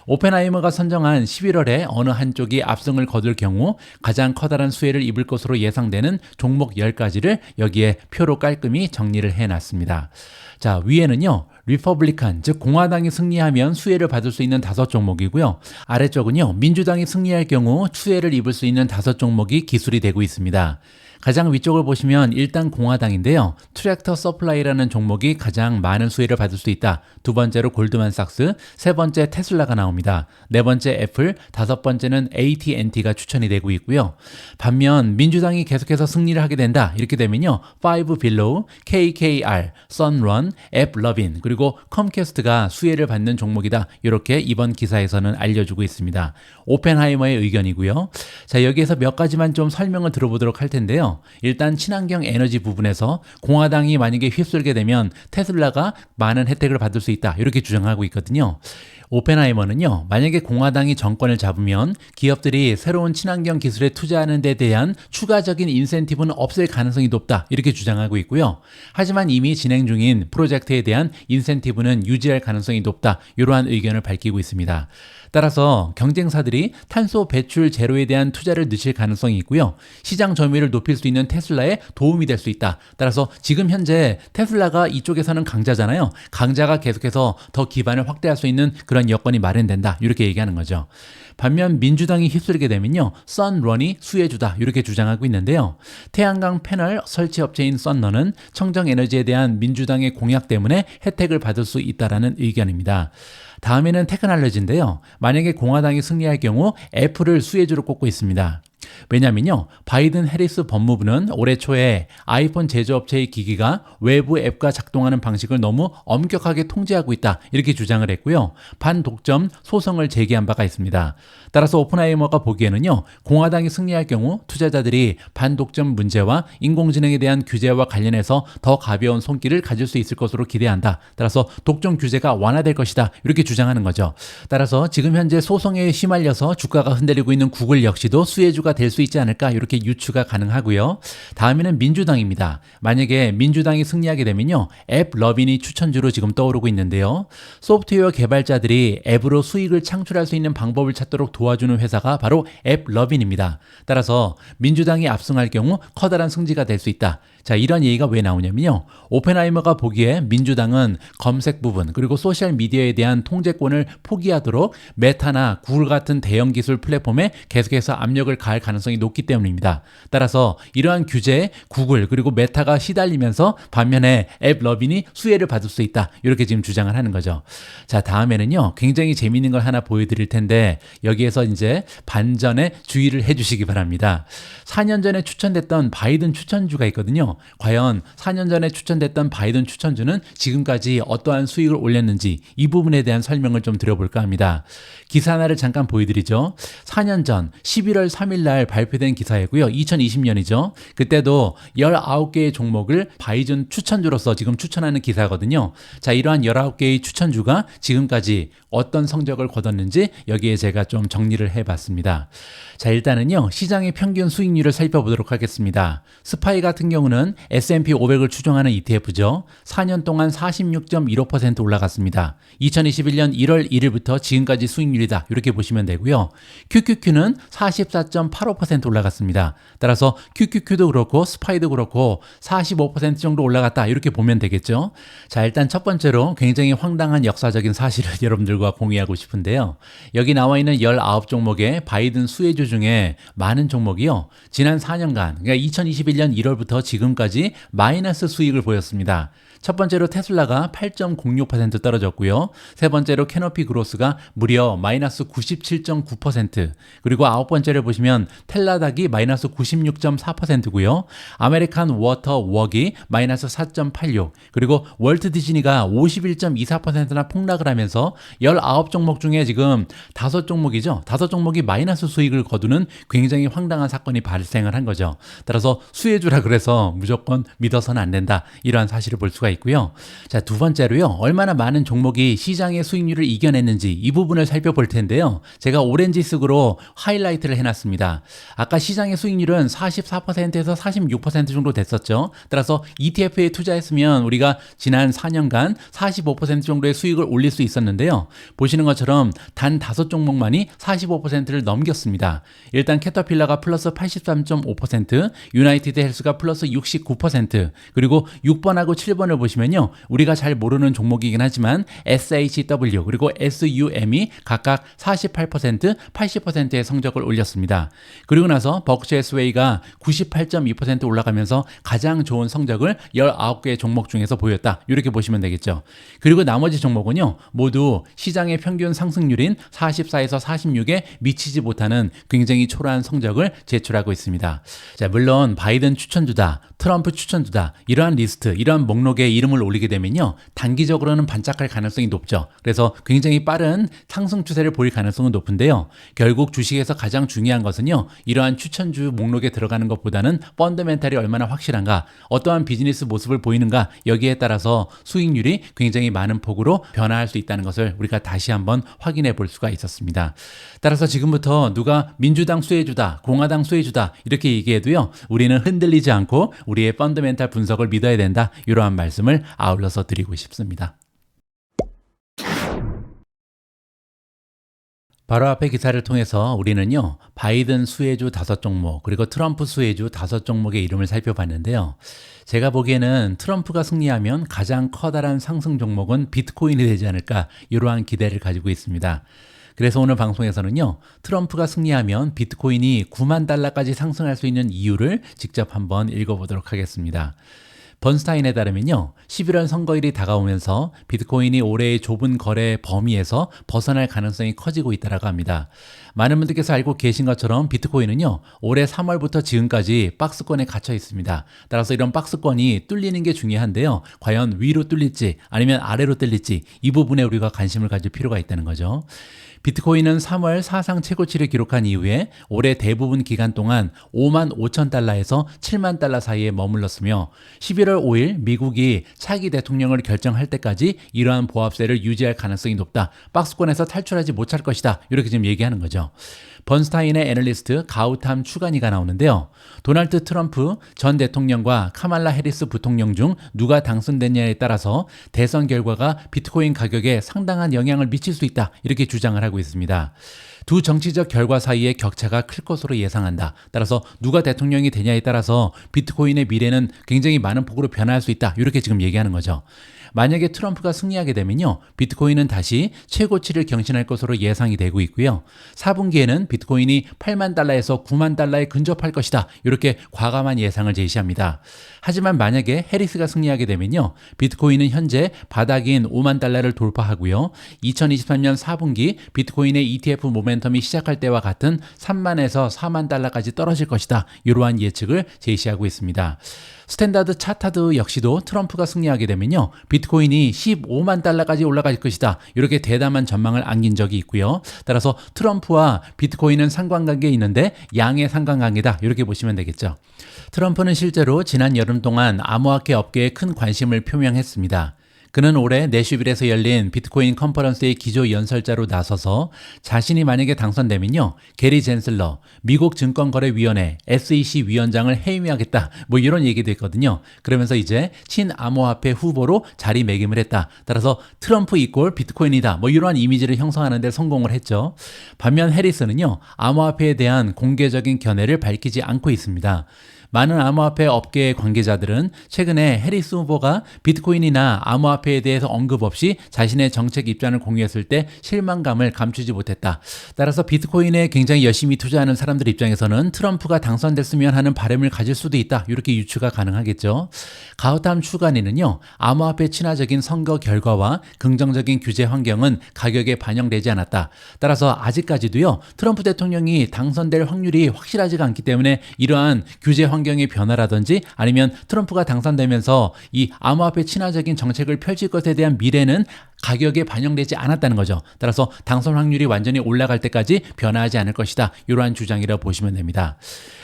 S1: 오펜하이머가 선정한 11월에 어느 한쪽이 압승을 거둘 경우 가장 커다란 수혜를 입을 것으로 예상되는 종목 10가지를 여기에 표로 깔끔히 정리를 해놨습니다. 자, 위에는요, 리퍼블리칸, 즉 공화당이 승리하면 수혜를 받을 수 있는 5종목이고요. 아래쪽은요, 민주당이 승리할 경우 수혜를 입을 수 있는 5종목이 기술이 되고 있습니다. 가장 위쪽을 보시면 일단 공화당인데요. 트랙터 서플라이라는 종목이 가장 많은 수혜를 받을 수 있다. 두 번째로 골드만삭스, 세 번째 테슬라가 나옵니다. 네 번째 애플, 다섯 번째는 AT&T가 추천이 되고 있고요. 반면 민주당이 계속해서 승리를 하게 된다. 이렇게 되면요, 파이브 빌로우, KKR, 선런, 앱러빈, 그리고 컴캐스트가 수혜를 받는 종목이다. 이렇게 이번 기사에서는 알려주고 있습니다. 오펜하이머의 의견이고요. 자, 여기에서 몇 가지만 좀 설명을 들어보도록 할 텐데요. 일단 친환경 에너지 부분에서 공화당이 만약에 휩쓸게 되면 테슬라가 많은 혜택을 받을 수 있다, 이렇게 주장하고 있거든요. 오펜하이머는요, 만약에 공화당이 정권을 잡으면 기업들이 새로운 친환경 기술에 투자하는 데 대한 추가적인 인센티브는 없을 가능성이 높다, 이렇게 주장하고 있고요. 하지만 이미 진행 중인 프로젝트에 대한 인센티브는 유지할 가능성이 높다, 이러한 의견을 밝히고 있습니다. 따라서 경쟁사들이 탄소 배출 제로에 대한 투자를 늦출 가능성이 있고요. 시장 점유율을 높일 수 있는 테슬라에 도움이 될 수 있다. 따라서 지금 현재 테슬라가 이쪽에서는 강자잖아요. 강자가 계속해서 더 기반을 확대할 수 있는 그런 여건이 마련된다, 이렇게 얘기하는 거죠. 반면 민주당이 휩쓸게 되면요, 선런이 수혜주다, 이렇게 주장하고 있는데요. 태양광 패널 설치 업체인 선런은 청정에너지에 대한 민주당의 공약 때문에 혜택을 받을 수 있다라는 의견입니다. 다음에는 테크놀로지인데요. 만약에 공화당이 승리할 경우 애플을 수혜주로 꼽고 있습니다. 왜냐면요, 바이든 해리스 법무부는 올해 초에 아이폰 제조업체의 기기가 외부 앱과 작동하는 방식을 너무 엄격하게 통제하고 있다, 이렇게 주장을 했고요. 반독점 소송을 제기한 바가 있습니다. 따라서 오펜하이머가 보기에는요, 공화당이 승리할 경우 투자자들이 반독점 문제와 인공지능에 대한 규제와 관련해서 더 가벼운 손길을 가질 수 있을 것으로 기대한다. 따라서 독점 규제가 완화될 것이다, 이렇게 주장하는 거죠. 따라서 지금 현재 소송에 휘말려서 주가가 흔들리고 있는 구글 역시도 수혜주가 될 수 있지 않을까, 이렇게 유추가 가능하고요. 다음에는 민주당입니다. 만약에 민주당이 승리하게 되면요, 앱러빈이 추천주로 지금 떠오르고 있는데요. 소프트웨어 개발자들이 앱으로 수익을 창출할 수 있는 방법을 찾도록 도와주는 회사가 바로 앱러빈입니다. 따라서 민주당이 압승할 경우 커다란 승지가 될 수 있다. 자, 이런 얘기가 왜 나오냐면요, 오펜하이머가 보기에 민주당은 검색 부분 그리고 소셜미디어에 대한 통제권을 포기하도록 메타나 구글 같은 대형 기술 플랫폼에 계속해서 압력을 가할 가능성이 높기 때문입니다. 따라서 이러한 규제에 구글 그리고 메타가 시달리면서 반면에 앱러빈이 수혜를 받을 수 있다, 이렇게 지금 주장을 하는 거죠. 자, 다음에는요, 굉장히 재미있는 걸 하나 보여드릴 텐데 여기에서 이제 반전에 주의를 해주시기 바랍니다. 4년 전에 추천됐던 바이든 추천주가 있거든요. 때문에요. 과연 4년 전에 추천됐던 바이든 추천주는 지금까지 어떠한 수익을 올렸는지 이 부분에 대한 설명을 좀 드려볼까 합니다. 기사 하나를 잠깐 보여드리죠. 4년 전 11월 3일 날 발표된 기사이고요. 2020년이죠. 그때도 19개의 종목을 바이든 추천주로서 지금 추천하는 기사거든요. 자, 이러한 19개의 추천주가 지금까지 어떤 성적을 거뒀는지 여기에 제가 좀 정리를 해봤습니다. 자, 일단은요, 시장의 평균 수익률을 살펴보도록 하겠습니다. 스파이 같은 경우는 S&P 500을 추종하는 ETF죠. 4년 동안 46.15% 올라갔습니다. 2021년 1월 1일부터 지금까지 수익률이다. 이렇게 보시면 되고요. QQQ는 44.85% 올라갔습니다. 따라서 QQQ도 그렇고 스파이도 그렇고 45% 정도 올라갔다. 이렇게 보면 되겠죠. 자, 일단 첫 번째로 굉장히 황당한 역사적인 사실을 여러분들과 공유하고 싶은데요. 여기 나와 있는 19종목의 바이든 수혜주 중에 많은 종목이요. 지난 4년간, 그러니까 2021년 1월부터 지금까지 마이너스 수익을 보였습니다. 첫 번째로 테슬라가 8.06% 떨어졌고요. 세 번째로 캐노피 그로스가 무려 마이너스 97.9%, 그리고 아홉 번째를 보시면 텔라닥이 마이너스 96.4%고요. 아메리칸 워터 웍이 마이너스 4.86, 그리고 월트 디즈니가 51.24%나 폭락을 하면서 19종목 중에 지금 5종목이죠. 5종목이 마이너스 수익을 거두는 굉장히 황당한 사건이 발생을 한 거죠. 따라서 수혜주라 그래서 무조건 믿어서는 안 된다. 이러한 사실을 볼 수가 있고요. 자, 두 번째로요. 얼마나 많은 종목이 시장의 수익률을 이겨냈는지 이 부분을 살펴볼 텐데요. 제가 오렌지색으로 하이라이트를 해놨습니다. 아까 시장의 수익률은 44%에서 46% 정도 됐었죠. 따라서 ETF에 투자했으면 우리가 지난 4년간 45% 정도의 수익을 올릴 수 있었는데요. 보시는 것처럼 단 5종목만이 45%를 넘겼습니다. 일단 캐터필러가 플러스 83.5%, 유나이티드 헬스가 플러스 69%, 그리고 6번하고 7번을 보시면요. 우리가 잘 모르는 종목이긴 하지만 SHW 그리고 SUM이 각각 48%, 80%의 성적을 올렸습니다. 그리고 나서 버크셔 해스웨이가 98.2% 올라가면서 가장 좋은 성적을 19개의 종목 중에서 보였다. 이렇게 보시면 되겠죠. 그리고 나머지 종목은요. 모두 시장의 평균 상승률인 44에서 46에 미치지 못하는 굉장히 초라한 성적을 제출하고 있습니다. 자, 물론 바이든 추천주다, 트럼프 추천주다, 이러한 리스트, 이러한 목록에 이름을 올리게 되면요. 단기적으로는 반짝할 가능성이 높죠. 그래서 굉장히 빠른 상승 추세를 보일 가능성은 높은데요. 결국 주식에서 가장 중요한 것은요. 이러한 추천주 목록에 들어가는 것보다는 펀더멘탈이 얼마나 확실한가, 어떠한 비즈니스 모습을 보이는가, 여기에 따라서 수익률이 굉장히 많은 폭으로 변화할 수 있다는 것을 우리가 다시 한번 확인해 볼 수가 있었습니다. 따라서 지금부터 누가 민주당 수혜주다, 공화당 수혜주다 이렇게 얘기해도요. 우리는 흔들리지 않고 우리의 펀더멘탈 분석을 믿어야 된다. 이러한 말씀을 아울러서 드리고 싶습니다. 바로 앞에 기사를 통해서 우리는요, 바이든 수혜주 5종목, 그리고 트럼프 수혜주 5종목의 이름을 살펴봤는데요. 제가 보기에는 트럼프가 승리하면 가장 커다란 상승 종목은 비트코인이 되지 않을까, 이러한 기대를 가지고 있습니다. 그래서 오늘 방송에서는요, 트럼프가 승리하면 비트코인이 9만 달러까지 상승할 수 있는 이유를 직접 한번 읽어보도록 하겠습니다. 번스타인에 따르면요, 11월 선거일이 다가오면서 비트코인이 올해의 좁은 거래 범위에서 벗어날 가능성이 커지고 있다고 합니다. 많은 분들께서 알고 계신 것처럼 비트코인은요, 올해 3월부터 지금까지 박스권에 갇혀 있습니다. 따라서 이런 박스권이 뚫리는 게 중요한데요. 과연 위로 뚫릴지 아니면 아래로 뚫릴지 이 부분에 우리가 관심을 가질 필요가 있다는 거죠. 비트코인은 3월 사상 최고치를 기록한 이후에 올해 대부분 기간 동안 5만 5천 달러에서 7만 달러 사이에 머물렀으며 11월 5일 미국이 차기 대통령을 결정할 때까지 이러한 보합세를 유지할 가능성이 높다. 박스권에서 탈출하지 못할 것이다. 이렇게 지금 얘기하는 거죠. 번스타인의 애널리스트 가우탐 추가니가 나오는데요. 도널드 트럼프 전 대통령과 카말라 해리스 부통령 중 누가 당선됐냐에 따라서 대선 결과가 비트코인 가격에 상당한 영향을 미칠 수 있다. 이렇게 주장을 하고 있습니다. 두 정치적 결과 사이의 격차가 클 것으로 예상한다. 따라서 누가 대통령이 되냐에 따라서 비트코인의 미래는 굉장히 많은 폭으로 변화할 수 있다. 이렇게 지금 얘기하는 거죠. 만약에 트럼프가 승리하게 되면요, 비트코인은 다시 최고치를 경신할 것으로 예상이 되고 있고요. 4분기에는 비트코인이 8만 달러에서 9만 달러에 근접할 것이다. 이렇게 과감한 예상을 제시합니다. 하지만 만약에 해리스가 승리하게 되면요, 비트코인은 현재 바닥인 5만 달러를 돌파하고요. 2023년 4분기 비트코인의 ETF 모멘텀이 시작할 때와 같은 3만에서 4만 달러까지 떨어질 것이다. 이러한 예측을 제시하고 있습니다. 스탠다드 차타드 역시도 트럼프가 승리하게 되면요, 비트코인이 15만 달러까지 올라갈 것이다, 이렇게 대담한 전망을 안긴 적이 있고요. 따라서 트럼프와 비트코인은 상관관계에 있는데 양의 상관관계다, 이렇게 보시면 되겠죠. 트럼프는 실제로 지난 여름 동안 암호화폐 업계에 큰 관심을 표명했습니다. 그는 올해 내슈빌에서 열린 비트코인 컨퍼런스의 기조 연설자로 나서서 자신이 만약에 당선되면요, 게리 젠슬러 미국 증권거래위원회 SEC 위원장을 해임하겠다, 뭐 이런 얘기도 했거든요. 그러면서 이제 친암호화폐 후보로 자리매김을 했다. 따라서 트럼프 이꼴 비트코인이다, 뭐 이러한 이미지를 형성하는 데 성공을 했죠. 반면 해리스는요, 암호화폐에 대한 공개적인 견해를 밝히지 않고 있습니다. 많은 암호화폐 업계의 관계자들은 최근에 해리스 후보가 비트코인이나 암호화폐에 대해서 언급 없이 자신의 정책 입장을 공유했을 때 실망감을 감추지 못했다. 따라서 비트코인에 굉장히 열심히 투자하는 사람들 입장에서는 트럼프가 당선됐으면 하는 바람을 가질 수도 있다, 이렇게 유추가 가능하겠죠. 가우탐 추가니는요, 암호화폐 친화적인 선거 결과와 긍정적인 규제 환경은 가격에 반영되지 않았다. 따라서 아직까지도요, 트럼프 대통령이 당선될 확률이 확실하지가 않기 때문에 이러한 규제 환경의 변화라든지 아니면 트럼프가 당선되면서 이 암호화폐 친화적인 정책을 펼칠 것에 대한 미래는 가격에 반영되지 않았다는 거죠. 따라서 당선 확률이 완전히 올라갈 때까지 변화하지 않을 것이다, 이러한 주장이라고 보시면 됩니다.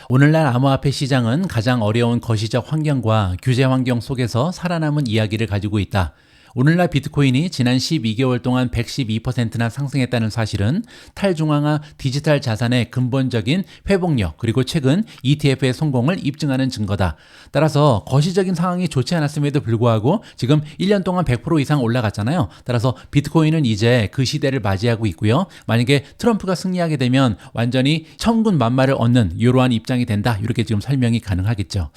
S1: 오늘날 암호화폐 시장은 가장 어려운 거시적 환경과 규제 환경 속에서 살아남은 이야기를 가지고 있다. 오늘날 비트코인이 지난 12개월 동안 112%나 상승했다는 사실은 탈중앙화 디지털 자산의 근본적인 회복력, 그리고 최근 ETF의 성공을 입증하는 증거다. 따라서 거시적인 상황이 좋지 않았음에도 불구하고 지금 1년 동안 100% 이상 올라갔잖아요. 따라서 비트코인은 이제 그 시대를 맞이하고 있고요. 만약에 트럼프가 승리하게 되면 완전히 천군만마를 얻는 이러한 입장이 된다, 이렇게 지금 설명이 가능하겠죠.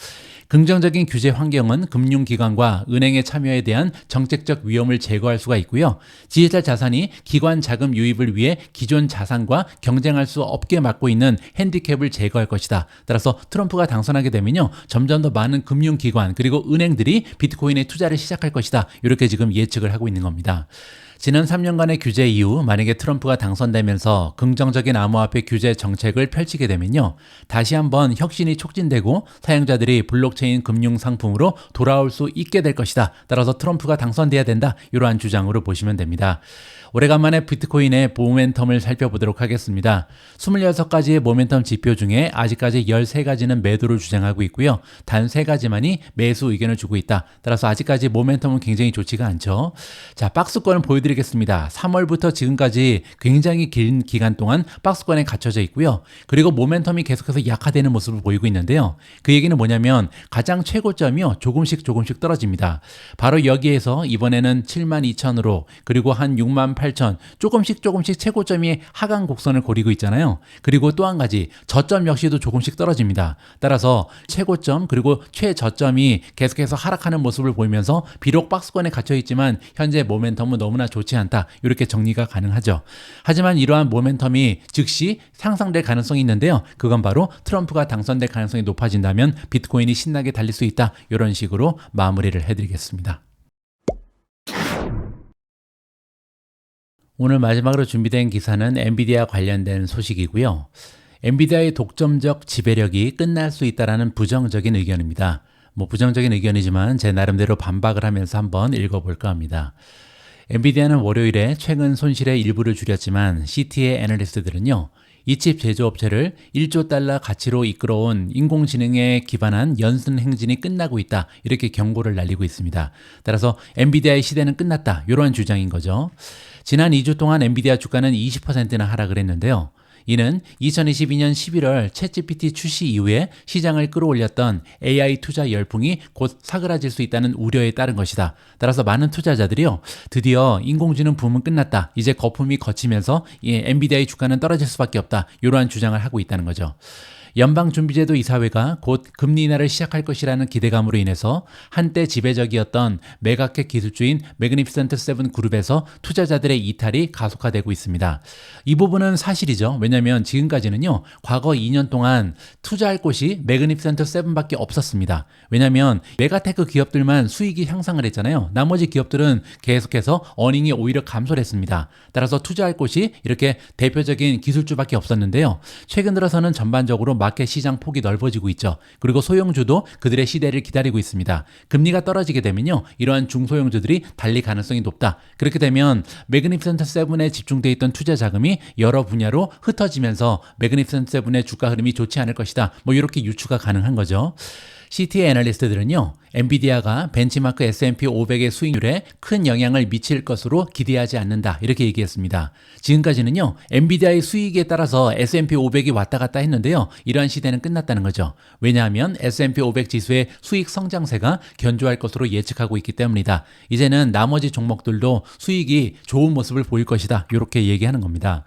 S1: 긍정적인 규제 환경은 금융기관과 은행의 참여에 대한 정책적 위험을 제거할 수가 있고요. 디지털 자산이 기관 자금 유입을 위해 기존 자산과 경쟁할 수 없게 막고 있는 핸디캡을 제거할 것이다. 따라서 트럼프가 당선하게 되면요, 점점 더 많은 금융기관 그리고 은행들이 비트코인에 투자를 시작할 것이다, 이렇게 지금 예측을 하고 있는 겁니다. 지난 3년간의 규제 이후 만약에 트럼프가 당선되면서 긍정적인 암호화폐 규제 정책을 펼치게 되면요, 다시 한번 혁신이 촉진되고 사용자들이 블록체인 금융 상품으로 돌아올 수 있게 될 것이다. 따라서 트럼프가 당선돼야 된다, 이러한 주장으로 보시면 됩니다. 오래간만에 비트코인의 모멘텀을 살펴보도록 하겠습니다. 26가지의 모멘텀 지표 중에 아직까지 13가지는 매도를 주장하고 있고요. 단 3가지만이 매수 의견을 주고 있다. 따라서 아직까지 모멘텀은 굉장히 좋지가 않죠. 자, 박스권을 보여드리겠습니다. 3월부터 지금까지 굉장히 긴 기간 동안 박스권에 갇혀져 있고요. 그리고 모멘텀이 계속해서 약화되는 모습을 보이고 있는데요. 그 얘기는 뭐냐면 가장 최고점이요, 조금씩 떨어집니다. 바로 여기에서 이번에는 72,000으로 그리고 한 68,000 조금씩 최고점이 하강 곡선을 그리고 있잖아요. 그리고 또 한 가지 저점 역시도 조금씩 떨어집니다. 따라서 최고점 그리고 최저점이 계속해서 하락하는 모습을 보이면서 비록 박스권에 갇혀 있지만 현재 모멘텀은 너무나 좋지 않다, 이렇게 정리가 가능하죠. 하지만 이러한 모멘텀이 즉시 상승될 가능성이 있는데요. 그건 바로 트럼프가 당선될 가능성이 높아진다면 비트코인이 신나게 달릴 수 있다, 이런 식으로 마무리를 해드리겠습니다. 오늘 마지막으로 준비된 기사는 엔비디아 관련된 소식이고요. 엔비디아의 독점적 지배력이 끝날 수 있다는 부정적인 의견입니다. 부정적인 의견이지만 제 나름대로 반박을 하면서 한번 읽어볼까 합니다. 엔비디아는 월요일에 최근 손실의 일부를 줄였지만 CTA 애널리스트들은요, 이 칩 제조업체를 1조 달러 가치로 이끌어온 인공지능에 기반한 연승 행진이 끝나고 있다, 이렇게 경고를 날리고 있습니다. 따라서 엔비디아의 시대는 끝났다, 이러한 주장인 거죠. 지난 2주 동안 엔비디아 주가는 20%나 하락을 했는데요. 이는 2022년 11월 챗GPT 출시 이후에 시장을 끌어올렸던 AI 투자 열풍이 곧 사그라질 수 있다는 우려에 따른 것이다. 따라서 많은 투자자들이요, 드디어 인공지능 붐은 끝났다, 이제 거품이 거치면서 엔비디아의 주가는 떨어질 수밖에 없다, 이러한 주장을 하고 있다는 거죠. 연방준비제도 이사회가 곧 금리 인하를 시작할 것이라는 기대감으로 인해서 한때 지배적이었던 메가캡 기술주인 매그니피센트 세븐 그룹에서 투자자들의 이탈이 가속화되고 있습니다. 이 부분은 사실이죠. 왜냐하면 지금까지는요, 과거 2년 동안 투자할 곳이 매그니피센트 세븐밖에 없었습니다. 왜냐하면 메가테크 기업들만 수익이 향상을 했잖아요. 나머지 기업들은 계속해서 어닝이 오히려 감소를 했습니다. 따라서 투자할 곳이 이렇게 대표적인 기술주밖에 없었는데요. 최근 들어서는 전반적으로 마켓 시장 폭이 넓어지고 있죠. 그리고 소형주도 그들의 시대를 기다리고 있습니다. 금리가 떨어지게 되면요, 이러한 중소형주들이 달릴 가능성이 높다. 그렇게 되면 매그니피센트 7에 집중돼 있던 투자 자금이 여러 분야로 흩어지면서 매그니피센트 7의 주가 흐름이 좋지 않을 것이다. 뭐 이렇게 유추가 가능한 거죠. CTA 애널리스트들은요, 엔비디아가 벤치마크 S&P 500의 수익률에 큰 영향을 미칠 것으로 기대하지 않는다, 이렇게 얘기했습니다. 지금까지는요, 엔비디아의 수익에 따라서 S&P 500이 왔다 갔다 했는데요, 이러한 시대는 끝났다는 거죠. 왜냐하면 S&P 500 지수의 수익 성장세가 견조할 것으로 예측하고 있기 때문이다. 이제는 나머지 종목들도 수익이 좋은 모습을 보일 것이다, 이렇게 얘기하는 겁니다.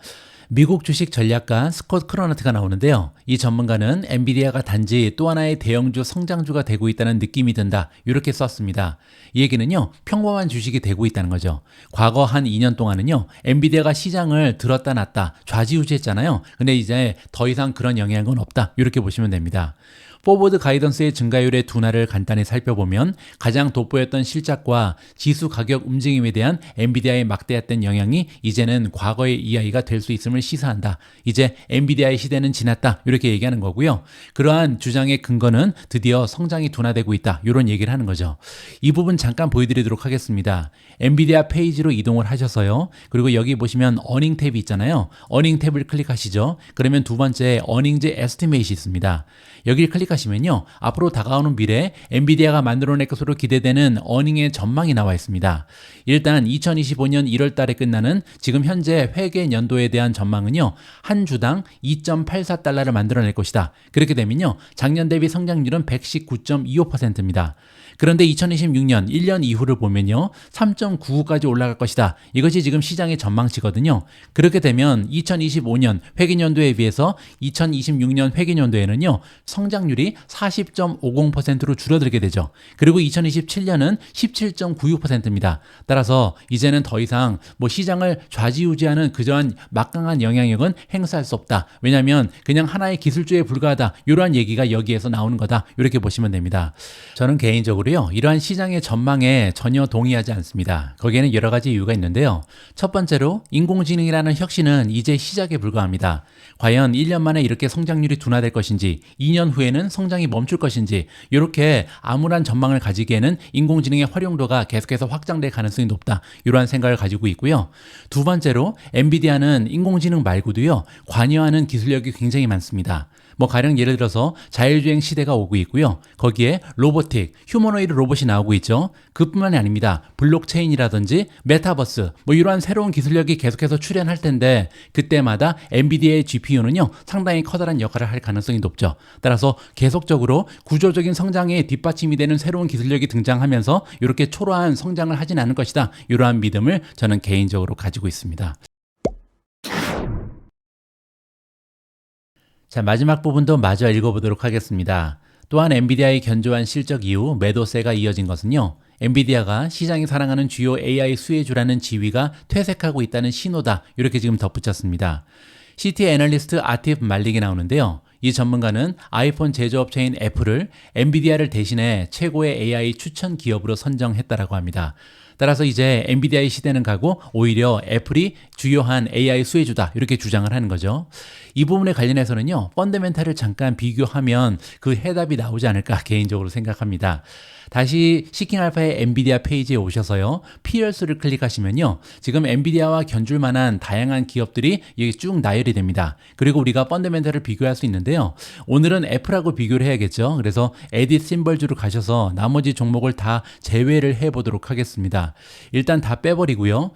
S1: 미국 주식 전략가 스콧 크로너트가 나오는데요. 이 전문가는 엔비디아가 단지 또 하나의 대형주 성장주가 되고 있다는 느낌이 든다, 이렇게 썼습니다. 이 얘기는요, 평범한 주식이 되고 있다는 거죠. 과거 한 2년 동안은요, 엔비디아가 시장을 들었다 놨다 좌지우지했잖아요. 근데 이제 더 이상 그런 영향은 없다, 이렇게 보시면 됩니다. 포워드 가이던스의 증가율의 둔화를 간단히 살펴보면 가장 돋보였던 실적과 지수 가격 움직임에 대한 엔비디아의 막대했던 영향이 이제는 과거의 이야기가 될 수 있음을 시사한다. 이제 엔비디아의 시대는 지났다, 이렇게 얘기하는 거고요. 그러한 주장의 근거는 드디어 성장이 둔화되고 있다, 이런 얘기를 하는 거죠. 이 부분 잠깐 보여드리도록 하겠습니다. 엔비디아 페이지로 이동을 하셔서요. 그리고 여기 보시면 어닝 탭이 있잖아요. 어닝 탭을 클릭하시죠. 그러면 두 번째 어닝즈 에스티메이트이 있습니다. 여기를 클릭하시면요, 앞으로 다가오는 미래에 엔비디아가 만들어낼 것으로 기대되는 어닝의 전망이 나와 있습니다. 일단 2025년 1월 달에 끝나는 지금 현재 회계 연도에 대한 전망은요, 한 주당 2.84달러를 만들어낼 것이다. 그렇게 되면요, 작년 대비 성장률은 119.25%입니다. 그런데 2026년 1년 이후를 보면요, 3.99까지 올라갈 것이다. 이것이 지금 시장의 전망치거든요. 그렇게 되면 2025년 회계연도에 비해서 2026년 회계연도에는요, 성장률이 40.50%로 줄어들게 되죠. 그리고 2027년은 17.96%입니다. 따라서 이제는 더 이상 뭐 시장을 좌지우지하는 그러한 막강한 영향력은 행사할 수 없다. 왜냐하면 그냥 하나의 기술주에 불과하다, 이러한 얘기가 여기에서 나오는 거다, 이렇게 보시면 됩니다. 저는 개인적으로요, 이러한 시장의 전망에 전혀 동의하지 않습니다. 거기에는 여러 가지 이유가 있는데요. 첫 번째로 인공지능이라는 혁신은 이제 시작에 불과합니다. 과연 1년 만에 이렇게 성장률이 둔화될 것인지, 2년 후에는 성장이 멈출 것인지, 이렇게 암울한 전망을 가지기에는 인공지능의 활용도가 계속해서 확장될 가능성이 높다, 이러한 생각을 가지고 있고요. 두 번째로 엔비디아는 인공지능 말고도요, 관여하는 기술력이 굉장히 많습니다. 뭐 가령 예를 들어서 자율주행 시대가 오고 있고요. 거기에 로보틱, 휴머노이드 로봇이 나오고 있죠. 그뿐만이 아닙니다. 블록체인이라든지 메타버스, 뭐 이러한 새로운 기술력이 계속해서 출현할 텐데, 그때마다 엔비디아의 GPU는요, 상당히 커다란 역할을 할 가능성이 높죠. 따라서 계속적으로 구조적인 성장에 뒷받침이 되는 새로운 기술력이 등장하면서 이렇게 초라한 성장을 하진 않을 것이다, 이러한 믿음을 저는 개인적으로 가지고 있습니다. 자, 마지막 부분도 마저 읽어보도록 하겠습니다. 또한 엔비디아의 견조한 실적 이후 매도세가 이어진 것은요, 엔비디아가 시장이 사랑하는 주요 AI 수혜주라는 지위가 퇴색하고 있다는 신호다, 이렇게 지금 덧붙였습니다. CTA 애널리스트 아티프 말릭이 나오는데요. 이 전문가는 아이폰 제조업체인 애플을 엔비디아를 대신해 최고의 AI 추천 기업으로 선정했다라고 합니다. 따라서 이제 엔비디아의 시대는 가고 오히려 애플이 주요한 AI 수혜주다, 이렇게 주장을 하는 거죠. 이 부분에 관련해서는요, 펀더멘탈을 잠깐 비교하면 그 해답이 나오지 않을까 개인적으로 생각합니다. 다시 시킹알파의 엔비디아 페이지에 오셔서요, 피어스를 클릭하시면요, 지금 엔비디아와 견줄 만한 다양한 기업들이 여기 쭉 나열이 됩니다. 그리고 우리가 펀더멘탈을 비교할 수 있는데요, 오늘은 애플하고 비교를 해야겠죠. 그래서 에딧 심벌주로 가셔서 나머지 종목을 다 제외를 해보도록 하겠습니다. 일단 다 빼버리고요.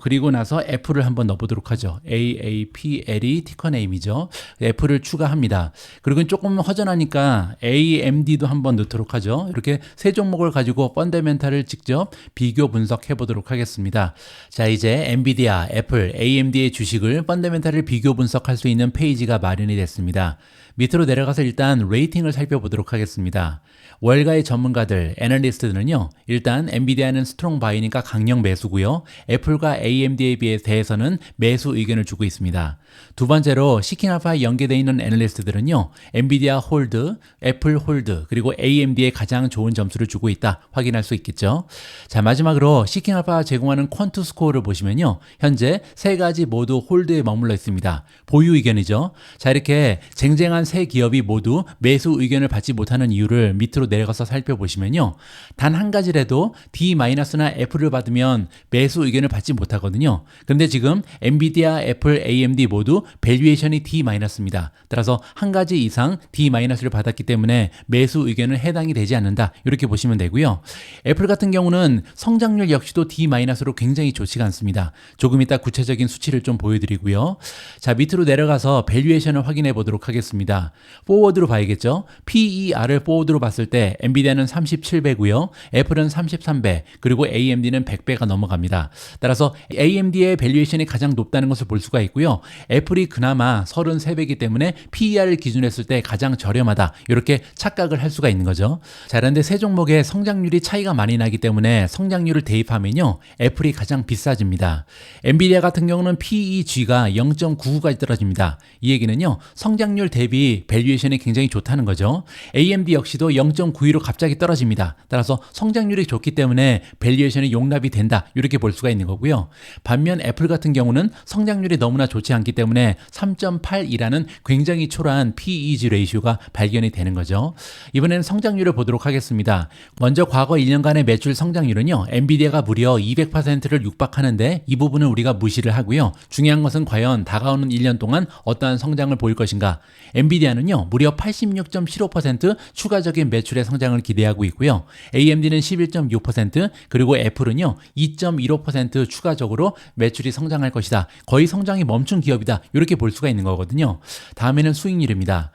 S1: 그리고 나서 애플을 한번 넣어보도록 하죠. AAPL이 티커네임이죠. 애플을 추가합니다. 그리고 조금 허전하니까 AMD도 한번 넣도록 하죠. 이렇게 세 종목을 가지고 펀더멘탈을 직접 비교 분석해 보도록 하겠습니다. 자, 이제 엔비디아, 애플, AMD의 주식을 펀더멘탈을 비교 분석할 수 있는 페이지가 마련이 됐습니다. 밑으로 내려가서 일단 레이팅을 살펴보도록 하겠습니다. 월가의 전문가들, 애널리스트들은요, 일단 엔비디아는 스트롱 바이니까 강력 매수고요. 애플과 AMD에 대해서는 매수 의견을 주고 있습니다. 두 번째로 시킹 알파에 연계되어 있는 애널리스트들은요, 엔비디아 홀드, 애플 홀드, 그리고 AMD에 가장 좋은 점수를 주고 있다 확인할 수 있겠죠. 자, 마지막으로 시킹 알파가 제공하는 퀀트 스코어를 보시면요, 현재 세 가지 모두 홀드에 머물러 있습니다. 보유 의견이죠. 자, 이렇게 쟁쟁한 세 기업이 모두 매수 의견을 받지 못하는 이유를 밑으로 내려가서 살펴보시면요, 단 한 가지라도 D-나 애플을 받으면 매수 의견을 받지 못하거든요. 근데 지금 엔비디아, 애플, AMD 모두 밸류에이션이 D-입니다. 따라서 한 가지 이상 D-를 받았기 때문에 매수 의견은 해당이 되지 않는다, 이렇게 보시면 되고요. 애플 같은 경우는 성장률 역시도 D-로 굉장히 좋지가 않습니다. 조금 이따 구체적인 수치를 좀 보여드리고요. 자, 밑으로 내려가서 밸류에이션을 확인해 보도록 하겠습니다. 포워드로 봐야겠죠. PER을 포워드로 봤을 때 엔비디아는 37배고요. 애플은 33배, 그리고 AMD는 100배가 넘어갑니다. 따라서 AMD의 밸류에이션이 가장 높다는 것을 볼 수가 있고요. 애플이 그나마 33배이기 때문에 PER을 기준으로 했을 때 가장 저렴하다, 이렇게 착각을 할 수가 있는 거죠. 자, 그런데 세 종목의 성장률이 차이가 많이 나기 때문에 성장률을 대입하면요, 애플이 가장 비싸집니다. 엔비디아 같은 경우는 PEG가 0.99까지 떨어집니다. 이 얘기는요, 성장률 대비 밸류에이션이 굉장히 좋다는 거죠. AMD 역시도 0.92로 갑자기 떨어집니다. 따라서 성장률이 좋기 때문에 밸류에이션이 용납이 된다, 이렇게 볼 수가 있는 거고요. 반면 애플 같은 경우는 성장률이 너무나 좋지 않기 때문에 3.8이라는 굉장히 초라한 PEG 레이쇼가 발견이 되는 거죠. 이번에는 성장률을 보도록 하겠습니다. 먼저 과거 1년간의 매출 성장률은요, 엔비디아가 무려 200%를 육박하는데 이 부분은 우리가 무시를 하고요. 중요한 것은 과연 다가오는 1년 동안 어떠한 성장을 보일 것인가. 엔비디아는요, 무려 86.75% 추가적인 매출의 성장을 기대하고 있고요. AMD는 11.6%, 그리고 애플은요 2.15% 추가적으로 매출이 성장할 것이다. 거의 성장이 멈춘 기업이다, 이렇게 볼 수가 있는 거거든요. 다음에는 수익률입니다.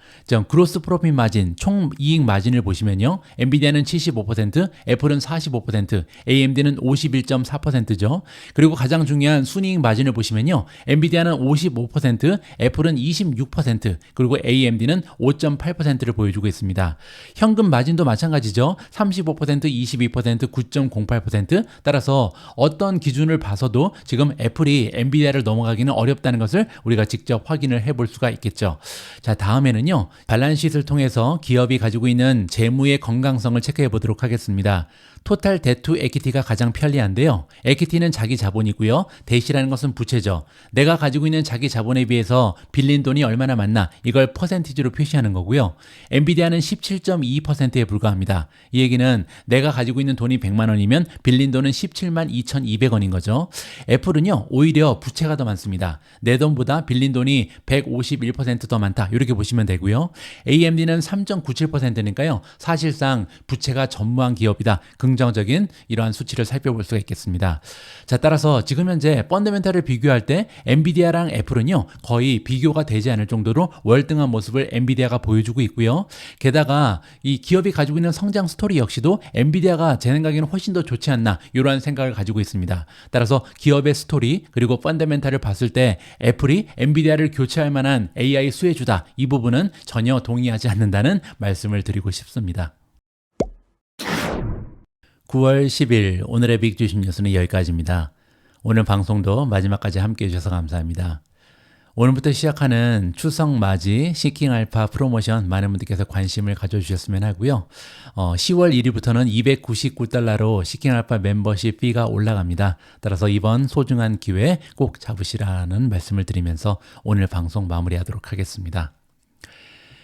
S1: 그로스 프로핏 마진, 총 이익 마진을 보시면요, 엔비디아는 75%, 애플은 45%, AMD는 51.4%죠. 그리고 가장 중요한 순이익 마진을 보시면요, 엔비디아는 55%, 애플은 26%, 그리고 AMD는 5.8%를 보여주고 있습니다. 현금 마진도 마찬가지죠. 35%, 22%, 9.08%. 따라서 어떤 기준을 봐서도 지금 애플이 엔비디아를 넘어가기는 어렵다는 것을 우리가 직접 확인을 해볼 수가 있겠죠. 자, 다음에는요, 밸런스시트를 통해서 기업이 가지고 있는 재무의 건강성을 체크해 보도록 하겠습니다. 토탈 데투 에퀴티가 가장 편리한데요. 에퀴티는 자기 자본이고요. 데시라는 것은 부채죠. 내가 가지고 있는 자기 자본에 비해서 빌린 돈이 얼마나 많나, 이걸 퍼센티지로 표시하는 거고요. 엔비디아는 17.22%에 불과합니다. 이 얘기는 내가 가지고 있는 돈이 100만 원이면 빌린 돈은 17만 2,200원인 거죠. 애플은요, 오히려 부채가 더 많습니다. 내 돈보다 빌린 돈이 151% 더 많다, 이렇게 보시면 되고요. AMD는 3.97%니까요. 사실상 부채가 전무한 기업이다. 긍정적인 이러한 수치를 살펴볼 수가 있겠습니다. 자, 따라서 지금 현재 펀더멘탈을 비교할 때 엔비디아랑 애플은요, 거의 비교가 되지 않을 정도로 월등한 모습을 엔비디아가 보여주고 있고요. 게다가 이 기업이 가지고 있는 성장 스토리 역시도 엔비디아가 제 생각에는 훨씬 더 좋지 않나, 이러한 생각을 가지고 있습니다. 따라서 기업의 스토리, 그리고 펀더멘탈을 봤을 때 애플이 엔비디아를 교체할 만한 AI 수혜주다, 이 부분은 전혀 동의하지 않는다는 말씀을 드리고 싶습니다. 9월 10일 오늘의 빅 주식 뉴스는 여기까지입니다. 오늘 방송도 마지막까지 함께 해주셔서 감사합니다. 오늘부터 시작하는 추석 맞이 시킹 알파 프로모션, 많은 분들께서 관심을 가져주셨으면 하고요. 10월 1일부터는 $299로 시킹 알파 멤버십 피가 올라갑니다. 따라서 이번 소중한 기회 꼭 잡으시라는 말씀을 드리면서 오늘 방송 마무리하도록 하겠습니다.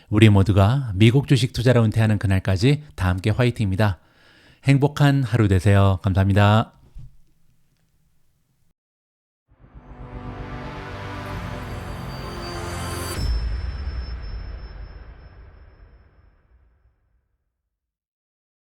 S1: 우리 모두가 미국 주식 투자로 은퇴하는 그날까지 다 함께 화이팅입니다. 행복한 하루 되세요. 감사합니다.